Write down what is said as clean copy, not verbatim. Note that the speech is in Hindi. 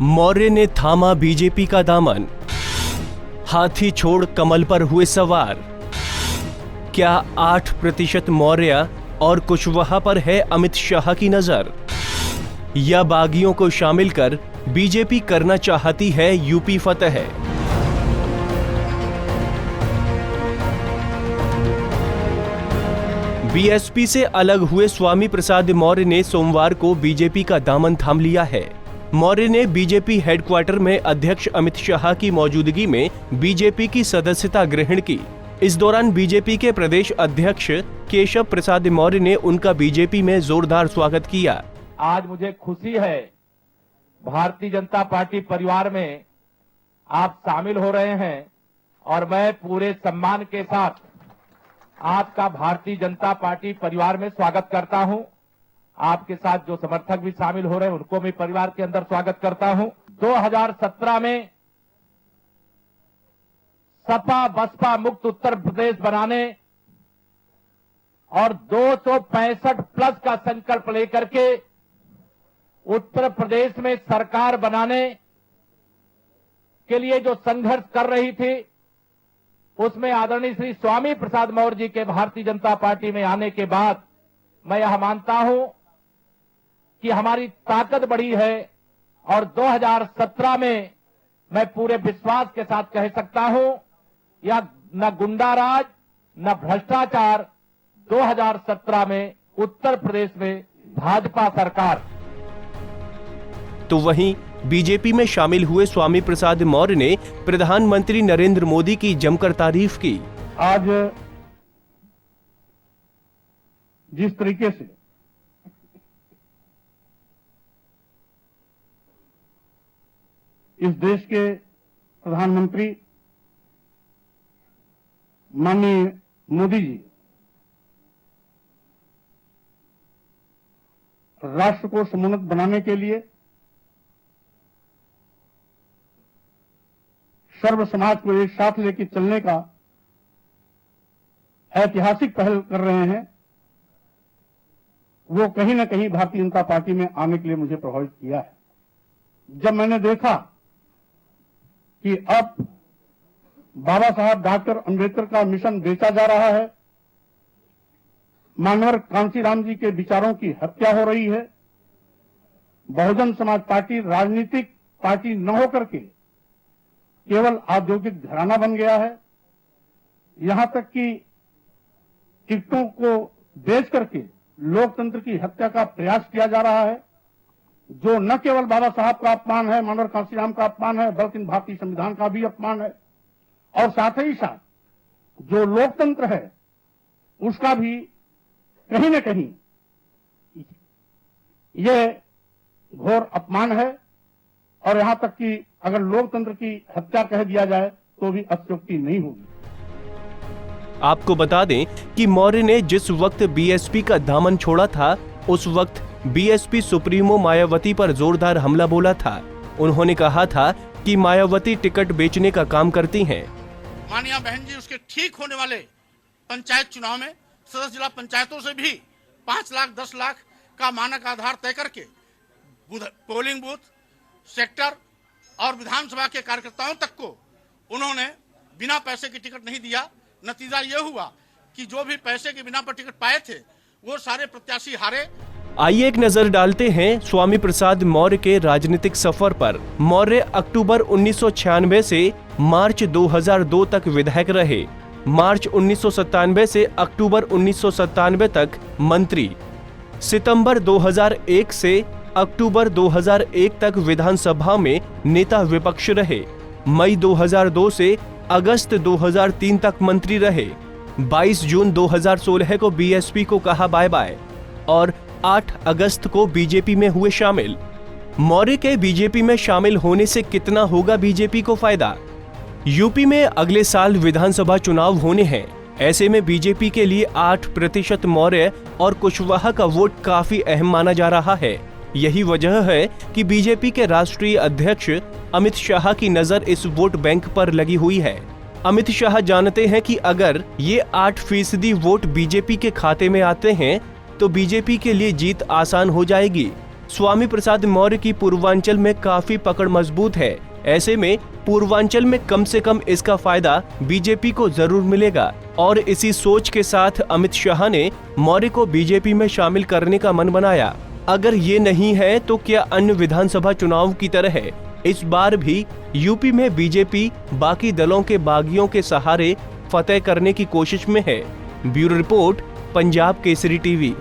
मौर्य ने थामा बीजेपी का दामन, हाथी छोड़ कमल पर हुए सवार। क्या 8% मौर्य और कुशवाहा पर है अमित शाह की नजर, या बागियों को शामिल कर बीजेपी करना चाहती है यूपी फतह? बीएसपी से अलग हुए स्वामी प्रसाद मौर्य ने सोमवार को बीजेपी का दामन थाम लिया है। मौर्य ने बीजेपी हेडक्वार्टर में अध्यक्ष अमित शाह की मौजूदगी में बीजेपी की सदस्यता ग्रहण की। इस दौरान बीजेपी के प्रदेश अध्यक्ष केशव प्रसाद मौर्य ने उनका बीजेपी में जोरदार स्वागत किया। आज मुझे खुशी है, भारतीय जनता पार्टी परिवार में आप शामिल हो रहे हैं और मैं पूरे सम्मान के साथ आपका भारतीय जनता पार्टी परिवार में स्वागत करता हूं। आपके साथ जो समर्थक भी शामिल हो रहे हैं उनको मैं परिवार के अंदर स्वागत करता हूं। 2017 में सपा बसपा मुक्त उत्तर प्रदेश बनाने और 265 प्लस का संकल्प लेकर के उत्तर प्रदेश में सरकार बनाने के लिए जो संघर्ष कर रही थी, उसमें आदरणीय श्री स्वामी प्रसाद मौर्य जी के भारतीय जनता पार्टी में आने के बाद मैं यह मानता हूं कि हमारी ताकत बढ़ी है और 2017 में मैं पूरे विश्वास के साथ कह सकता हूं, या न गुंडाराज न भ्रष्टाचार, 2017 में उत्तर प्रदेश में भाजपा सरकार। तो वहीं बीजेपी में शामिल हुए स्वामी प्रसाद मौर्य ने प्रधानमंत्री नरेंद्र मोदी की जमकर तारीफ की। आज जिस तरीके से इस देश के प्रधानमंत्री माननीय मोदी जी राष्ट्र को समुन्नत बनाने के लिए सर्व समाज को एक साथ लेकर चलने का ऐतिहासिक पहल कर रहे हैं, वो कहीं ना कहीं भारतीय जनता पार्टी में आने के लिए मुझे प्रभावित किया है। जब मैंने देखा कि अब बाबा साहब डॉक्टर अंबेडकर का मिशन बेचा जा रहा है, मानवर कांशीराम जी के विचारों की हत्या हो रही है, बहुजन समाज पार्टी राजनीतिक पार्टी न होकर के केवल औद्योगिक घराना बन गया है, यहां तक कि टिकटों को बेच करके लोकतंत्र की हत्या का प्रयास किया जा रहा है, जो न केवल बाबा साहब का अपमान है, मानवर कांशीराम का अपमान है, बल्कि भारतीय संविधान का भी अपमान है, और साथ ही साथ जो लोकतंत्र है उसका भी कहीं न कहीं ये घोर अपमान है। और यहां तक कि अगर लोकतंत्र की हत्या कह दिया जाए तो भी अत्युक्ति नहीं होगी। आपको बता दें कि मौर्य ने जिस वक्त बीएसपी का दामन छोड़ा था, उस वक्त बीएसपी सुप्रीमो मायावती पर जोरदार हमला बोला था। उन्होंने कहा था कि मायावती टिकट बेचने का काम करती हैं। माननीय बहन जी उसके ठीक होने वाले पंचायत चुनाव में सदस्य जिला पंचायतों से भी 5 लाख 10 लाख का मानक आधार तय करके पोलिंग बूथ, सेक्टर और विधानसभा के कार्यकर्ताओं तक को उन्होंने बिना पैसे की टिकट नहीं दिया। नतीजा यह हुआ कि जो भी पैसे के बिना पर टिकट पाए थे वो सारे प्रत्याशी हारे। आइए एक नजर डालते हैं स्वामी प्रसाद मौर्य के राजनीतिक सफर पर। मौर्य अक्टूबर 1996 से मार्च 2002 तक विधायक रहे। मार्च 1997 से अक्टूबर 1997 तक मंत्री। सितंबर 2001 से अक्टूबर 2001 तक विधानसभा में नेता विपक्ष रहे। मई 2002 से अगस्त 2003 तक मंत्री रहे। 22 जून 2016 को बीएसपी को कहा बाय बाय और 8 अगस्त को बीजेपी में हुए शामिल। मौर्य के बीजेपी में शामिल होने से कितना होगा बीजेपी को फायदा? यूपी में अगले साल विधानसभा चुनाव होने हैं। ऐसे में बीजेपी के लिए 8% मौर्य और कुशवाहा का वोट काफी अहम माना जा रहा है। यही वजह है कि बीजेपी के राष्ट्रीय अध्यक्ष अमित शाह की नजर इस वोट बैंक पर लगी हुई है। अमित शाह जानते हैं कि अगर ये 8% वोट बीजेपी के खाते में आते हैं तो बीजेपी के लिए जीत आसान हो जाएगी। स्वामी प्रसाद मौर्य की पूर्वांचल में काफी पकड़ मजबूत है। ऐसे में पूर्वांचल में कम से कम इसका फायदा बीजेपी को जरूर मिलेगा और इसी सोच के साथ अमित शाह ने मौर्य को बीजेपी में शामिल करने का मन बनाया। अगर ये नहीं है तो क्या अन्य विधानसभा चुनाव की तरह इस बार भी यूपी में बीजेपी बाकी दलों के बागियों के सहारे फतेह करने की कोशिश में है? Bureau report, Punjab Kesari TV.